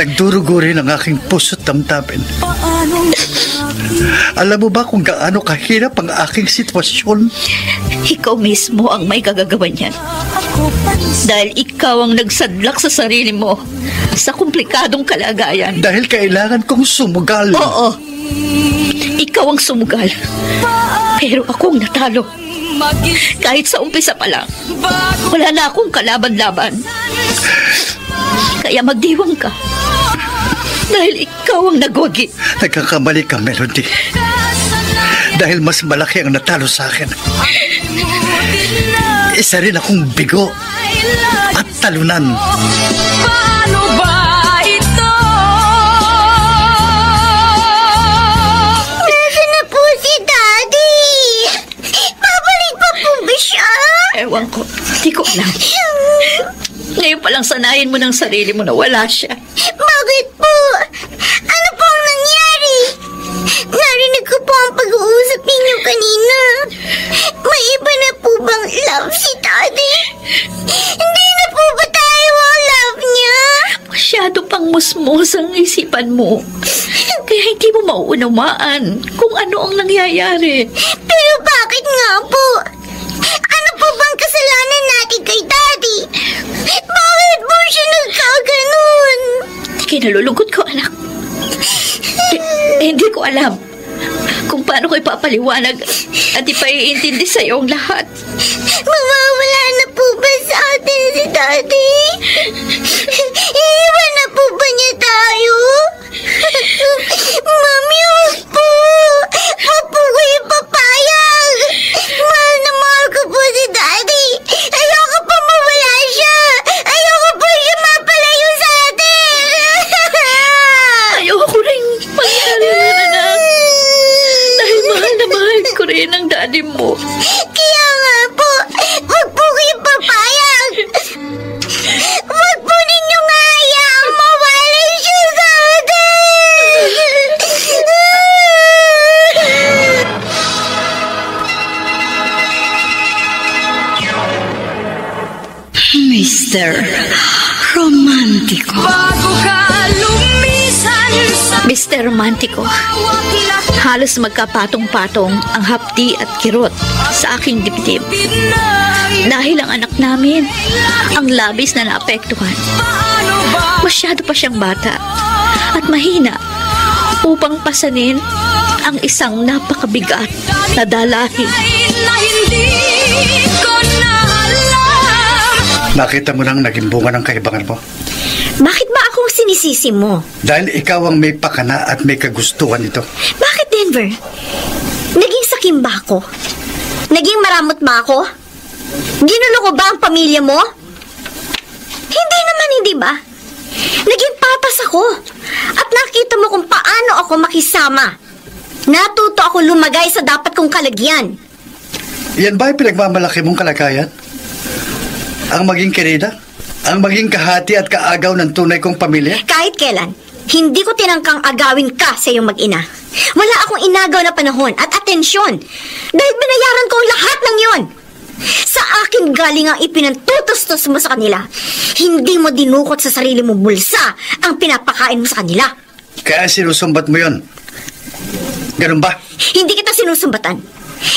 Nagdurugo rin ang aking puso't damdamin. Alam mo ba kung gaano kahirap ang aking sitwasyon? Ikaw mismo ang may kagagawa niyan. Dahil ikaw ang nagsadlak sa sarili mo sa komplikadong kalagayan. Dahil kailangan kong sumugal. Oo. Ikaw ang sumugal. Pero akong natalo. Kahit sa umpisa pa lang, wala na akong kalaban-laban. Kaya magdiwang ka. Dahil ikaw ang nagwagi. Nagkakamali ka, Melody. Dahil mas malaki ang natalo sa akin. Isa rin akong bigo at talunan. Paano ba ito? Nasaan na po si Daddy? Babalik pa po ba siya? Ewan ko. Di ko alam. Ngayon palang sanayin mo ng sarili mo na wala siya. Bakit po? Ano po ang nangyari? Narinig ko po ang pag-uusap ninyo kanina. May iba na po bang love si Daddy? Hindi na po ba tayo ang love niya? Masyado pang musmos ang isipan mo. Kaya hindi mo mauunawaan kung ano ang nangyayari. Pero bakit nga po? Ano po bang kasalanan natin kay Daddy? Bakit po siya nagkaganon? Kinalulungkot ko, anak. Hindi ko alam kung paano ko ipapaliwanag at ipaiintindi sa iyo ang lahat. Mawawala na po ba sa atin si Daddy? Iiwan na po ba niya tayo? Mami, huwag po. Huwag po ko ipapayag. Mahal na mahal ko po si Daddy. Ayoko pa mawala siya. Ayoko po siya mapalayo sa atin. Ayoko rin mangyari na, anak. Dahil mahal na mahal ko rin ang daddy mo. Kaya nga Mr. Romantico. Bago ka lumisan sa Mr. Romantico, bawat lakad halos magkapatong-patong ang hapdi at kirot sa aking dibdib. na Dahil ang anak namin, ang labis na naapektuhan. paano ba Masyado pa siyang bata at mahina upang pasanin ang isang napakabigat na dalahin. na hindi ko na alam? Nakita mo nang naging bunga ng kaibangan mo. Bakit ba akong sinisisi mo? Dahil ikaw ang may pakana at may kagustuhan nito. Bakit, Denver? Naging sakim ba ako? Naging maramot ba ako? Ginulo ko ba ang pamilya mo? Hindi naman, hindi ba? Naging papas ako. At nakita mo kung paano ako makisama. Natuto ako lumagay sa dapat kong kalagyan. Yan ba yung pinagmamalaki mong kalagayan? Ang maging kirida? Ang maging kahati at kaagaw ng tunay kong pamilya? Kahit kailan, hindi ko tinangkang agawin ka sa iyong mag-ina. Wala akong inagaw na panahon at atensyon dahil binayaran ko ang lahat ng yon. Sa akin galing ang ipinantutos mo sa kanila. Hindi mo dinukot sa sarili mong bulsa ang pinapakain mo sa kanila. Kaya sinusumbat mo yon. Ganun ba? Hindi kita sinusumbatan.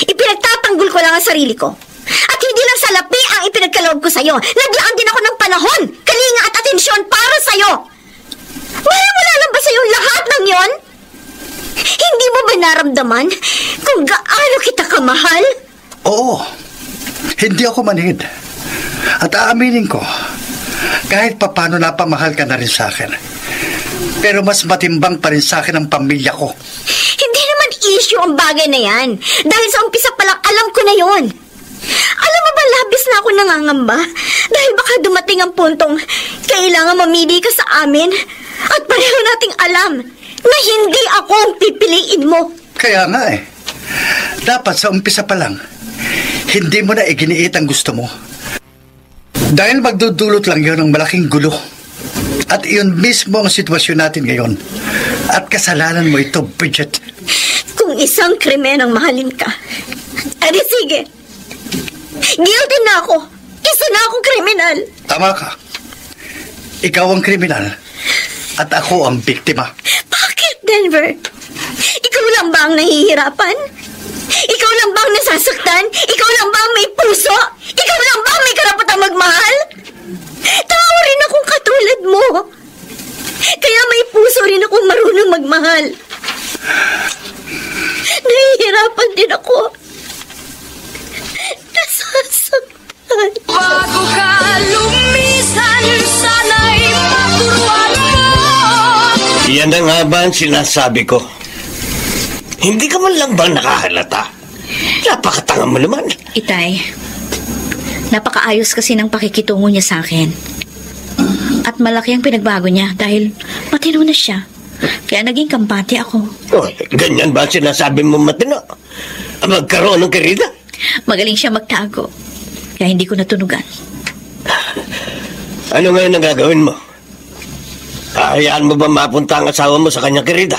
Ipinagtatanggol ko lang ang sarili ko. At hindi lang salapi ang ipinagkaloob ko sa'yo. Naglaan din ako ng panahon, kalinga at atensyon para sa'yo. Wala lang ba sa'yo lahat ng yon? Hindi mo ba naramdaman kung gaano kita kamahal? Oo. Hindi ako manhid. At aaminin ko, kahit papano napamahal ka na rin sa akin. Pero mas matimbang pa rin sa akin ang pamilya ko. Hindi naman issue ang bagay na yan. Dahil sa umpisa pa lang alam ko na yon. Alam mo ba, labis na ako nangangamba dahil baka dumating ang puntong kailangan mamili ka sa amin at pareho nating alam na hindi ako ang pipiliin mo. Kaya nga eh. Dapat sa umpisa pa lang, hindi mo na iginiit ang gusto mo. Dahil magdudulot lang yun ng malaking gulo. At iyon mismo ang sitwasyon natin ngayon. At kasalanan mo ito, Bridget. Kung isang krimen ang mahalin ka, edi sige. Guilty na ako. Isa na akong kriminal. Tama ka. Ikaw ang kriminal at ako ang biktima. Bakit, Denver? Ikaw lang ba ang nahihirapan? Ikaw lang ba ang nasasaktan? Ikaw lang ba ang may puso? Ikaw lang ba ang may karapatang magmahal? Tao rin akong katulad mo. Kaya may puso rin akong marunong magmahal. Nahihirapan din ako. Nasasaktan. Bago ka lumisan, sana'y maturuan mo. Yan na nga ba ang sinasabi ko? Hindi ka man lang ba nakahalata? Napakatanga mo naman. Itay, napakaayos kasi ng pakikitungo niya sa akin. At malaki ang pinagbago niya dahil matino na siya. Kaya naging kampante ako. Oh, ganyan ba ang sinasabi mo matino? Magkaroon ng karida? Magaling siya magtago. Kaya hindi ko natunugan. Ano ngayon ang gagawin mo? Hayaan mo ba mapunta ang asawa mo sa kanyang karida?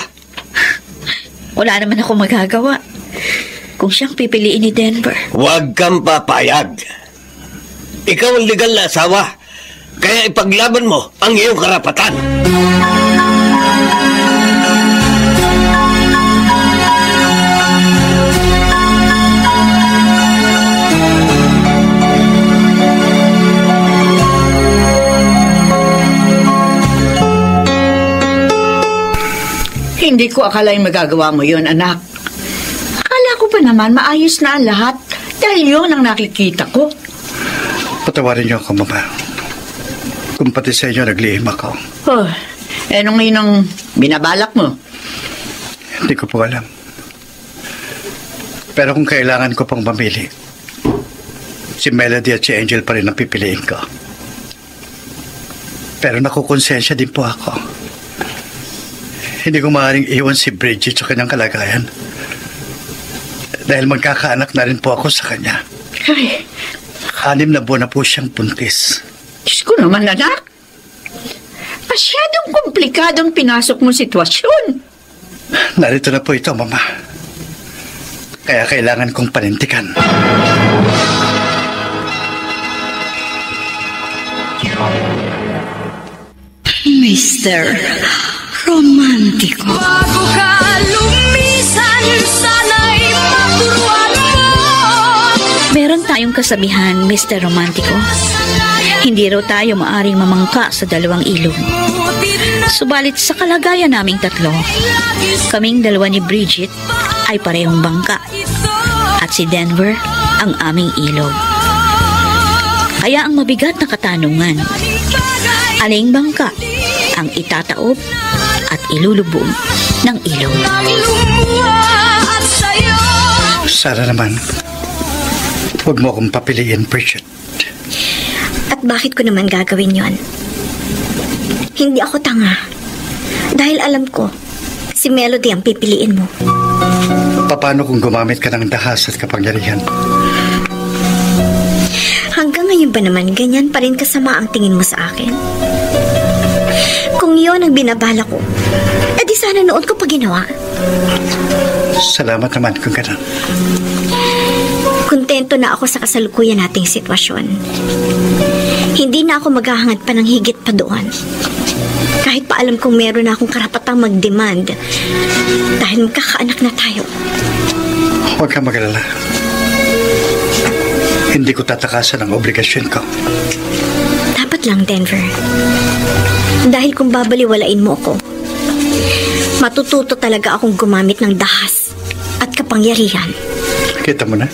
Wala naman ako magagawa. Kung siyang pipiliin ni Denver. Huwag kang papayag. Ikaw ang legal na asawa. Kaya ipaglaban mo ang iyong karapatan. Hindi ko akalaing magagawa mo yun, anak. Akala ko pa naman maayos na ang lahat dahil yun ang nakikita ko. Patawarin niyo ako, Mama. Kung pati sa inyo naglihim ako. Oh, ano ngayon ang binabalak mo? Hindi ko po alam. Pero kung kailangan ko pang mamili, si Melody at si Angel pa rin ang pipiliin ko. Pero nakukonsensya din po ako. Hindi ko maaaring iwan si Bridget sa kanyang kalagayan. Dahil magkakaanak na rin po ako sa kanya. Ay, 6 na buwan na po siyang buntis. Diyos ko naman, anak. Masyadong komplikadong pinasok mong sitwasyon. Narito na po ito, Mama. Kaya kailangan kong panintikan. Mr. Romantiko. Bago ka lumisan, sana'y maturuan mo. Meron tayong kasabihan, Mr. Romantiko. Hindi raw tayo maaring mamangka sa dalawang ilog. Subalit sa kalagayan naming tatlo, kaming dalawa ni Bridget ay parehong bangka at si Denver ang aming ilog. Kaya ang mabigat na katanungan, aling bangka ang itataob at ilulubog ng ilog? Sana naman, huwag mo akong papiliin, Bridget. At bakit ko naman gagawin yon? Hindi ako tanga. Dahil alam ko, si Melody ang pipiliin mo. Paano kung gumamit ka ng dahas at kapangyarihan? Hanggang ngayon ba naman ganyan pa rin kasama ang tingin mo sa akin? Kung yon ang binabala ko, edi sana noon ko pa ginawa. Salamat naman kung ganun. Kontento na ako sa kasalukuyan nating sitwasyon. Hindi na ako maghahangad pa ng higit pa doon. Kahit pa alam kong meron na akong karapatang mag-demand dahil magkakaanak na tayo. Huwag kang mag-alala. Hindi ko tatakasan ang obligasyon ko. Dapat lang, Denver. Dahil kung babaliwalain mo ako, matututo talaga akong gumamit ng dahas at kapangyarihan. Kita mo na?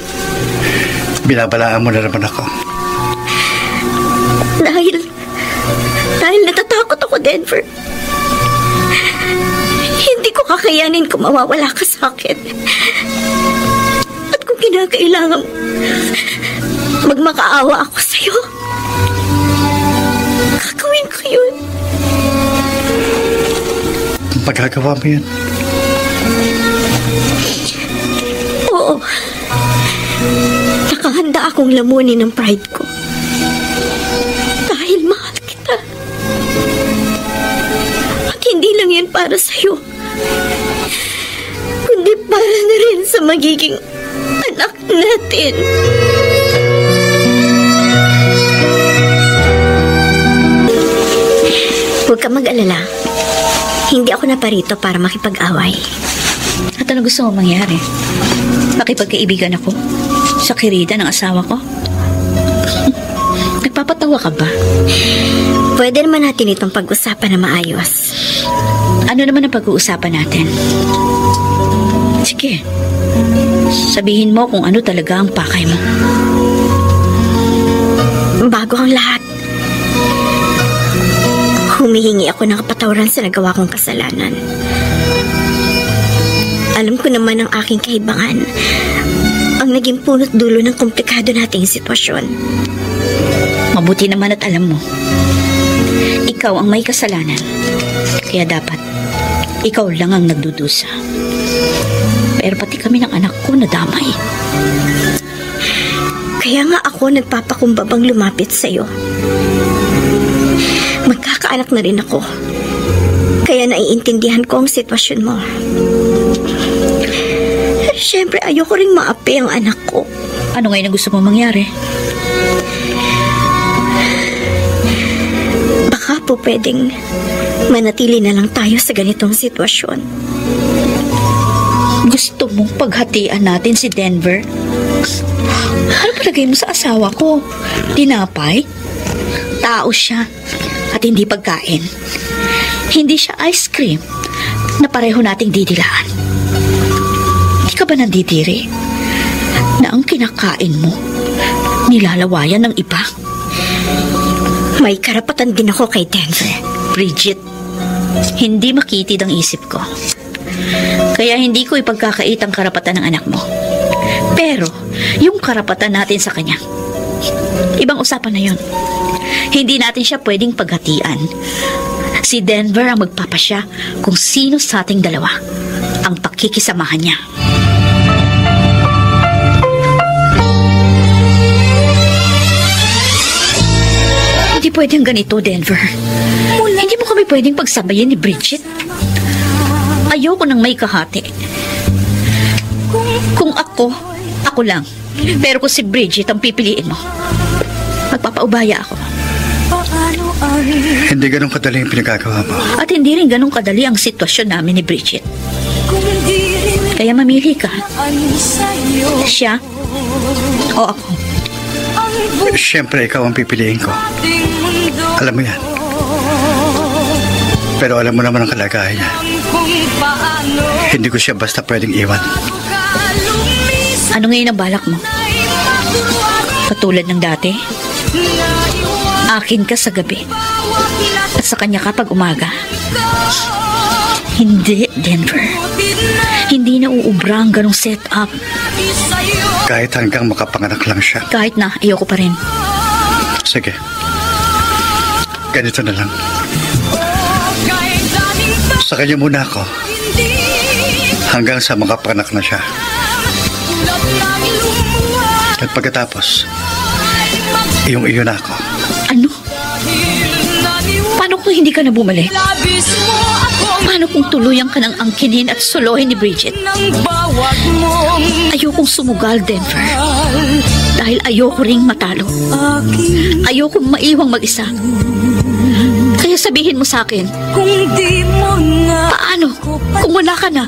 Binabalaan mo na naman ako. Dahil natatakot ako, Denver. Hindi ko kakayanin kung mawawala ka sa akin. At kung kinakailangan magmakaawa ako sa'yo, gagawin ko yun. Magagawa mo yun? Oo. Nakahanda akong lamunin ng pride ko. Dahil mahal kita. At hindi lang yan para sa'yo, kundi para na rin sa magiging anak natin. Huwag ka mag-alala. Hindi ako naparito para makipag-away. At ano gusto mo mangyari? Makipagkaibigan ako sa kirida ng asawa ko? Nagpapatawa ka ba? Pwede naman natin itong pag-usapan na maayos. Ano naman ang pag-uusapan natin? Sige. Sabihin mo kung ano talaga ang pakay mo. Bago ang lahat, humihingi ako ng kapatawaran sa nagawa kong kasalanan. Alam ko naman ang aking kahibangan ang naging punot dulo ng komplikado nating sitwasyon. Mabuti naman at alam mo, ikaw ang may kasalanan. Kaya dapat, ikaw lang ang nagdudusa. Pero pati kami ng anak ko nadamay. Kaya nga ako nagpapakumbabang lumapit sa'yo. Magkakaanak na rin ako. Kaya naiintindihan ko ang sitwasyon mo. Siyempre, ayoko ring maapi ang anak ko. Ano ngayon ang gusto mo mangyari? Baka po pwedeng manatili na lang tayo sa ganitong sitwasyon. Gusto mong paghatian natin si Denver? Ano palagay mo sa asawa ko? Tinapay? Tao siya at hindi pagkain. Hindi siya ice cream na pareho nating didilaan. Hindi ka ba nandidiri na ang kinakain mo nilalawayan ng iba? May karapatan din ako kay Denver. Bridget, hindi makitid ang isip ko. Kaya hindi ko ipagkakait ang karapatan ng anak mo. Pero, yung karapatan natin sa kanya, ibang usapan na yun. Hindi natin siya pwedeng paghatian. Si Denver ang magpapasya kung sino sa ating dalawa ang pakikisamahan niya. Hindi pwedeng ganito, Denver. Hindi mo kami pwedeng pagsabayin ni Bridget. Ayoko nang may kahati. Kung ako lang. Pero kung si Bridget ang pipiliin mo, magpapaubaya ako. Hindi ganun kadali yung pinagagawa mo. At hindi rin ganun kadali ang sitwasyon namin ni Bridget. Kung di rin Kaya mamili ka. sa'yo Siya o ako. ang Siyempre, ikaw ang pipiliin ko. buting mundo. Alam mo yan. Pero alam mo naman ang kalagayan niya. Kung paano Hindi ko siya basta pwedeng iwan. ka lumisan Ano ngayon ang balak mo? ay maturuan. Katulad ng dati? Naiwan Akin ka sa gabi bawat lahat at sa kanya ka pag umaga. ko. Hindi, Denver. Buti na Hindi na uubra ang ganong setup. di sa'yo. Kahit hanggang makapanganak lang siya. Kahit na, ayoko pa rin. Sige. Ganito na lang. Kahit daming Sa kanya muna ako. hindi Hanggang sa makapanganak na siya. tulad ng lumuha. At pagkatapos, iyong-iyo na ako. Ano? Dahil naniwala Paano kung hindi ka na bumalik? labis mo akong Paano kung tuluyang ka ng angkinin at solohin ni Bridget? ng bawat mong Ayokong sumugal, Denver. Dahil ayoko ring matalo. aking. Ayokong maiwang mag-isa. Kaya sabihin mo sa akin, Kung di mo na paano kung wala ka na?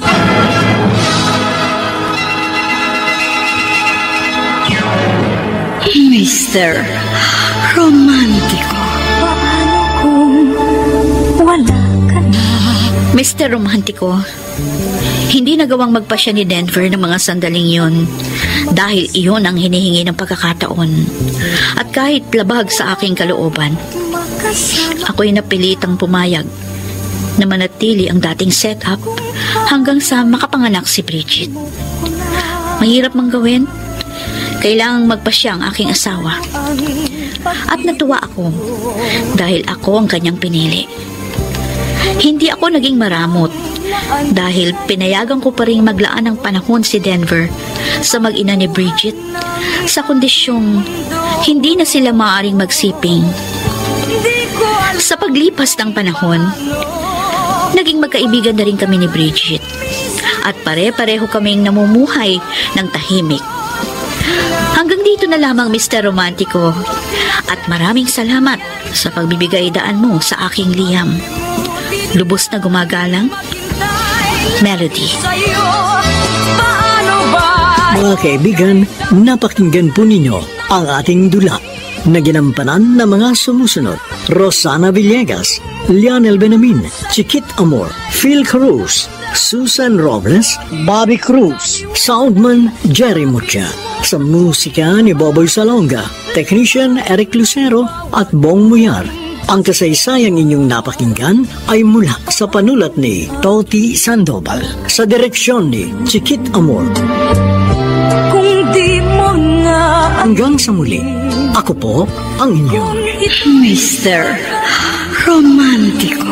Mr. Romántico. paano kung wala ka na. Mr. Romántico, hindi nagawang magpasya ni Denver ng mga sandaling yon dahil iyon ang hinihingi ng pagkakataon. At kahit labag sa aking kalooban, ako'y napilitang pumayag na manatili ang dating setup hanggang sa makapanganak si Bridget. Mahirap mang gawin. Kailangang magpasya ang aking asawa. At natuwa ako dahil ako ang kanyang pinili. Hindi ako naging maramot dahil pinayagan ko pa rin maglaan ng panahon si Denver sa mag-ina ni Bridget sa kondisyong hindi na sila maaaring magsiping. Sa paglipas ng panahon, naging magkaibigan na rin kami ni Bridget at pare-pareho kaming namumuhay ng tahimik. Hanggang dito na lamang, Mr. Romantico, at maraming salamat sa pagbibigay daan mo sa aking liham. Lubos na gumagalang, Melody. Sa'yo, paano ba? Mga kaibigan, napakinggan po ninyo ang ating dula na ginampanan ng mga sumusunod. Rosana Villegas, Lionel Benamin, Chiquit Amor, Phil Cruz, Susan Robles, Bobby Cruz, Soundman Jerry Mucha, sa musika ni Boboy Salonga, Technician Eric Lucero at Bong Muyar. Ang kasaysayang inyong napakinggan ay mula sa panulat ni Toti Sandoval, sa direksyon ni Chiquit Amor. Kung di mo na Hanggang sa muli, ako po ang inyong Mr. Romántico.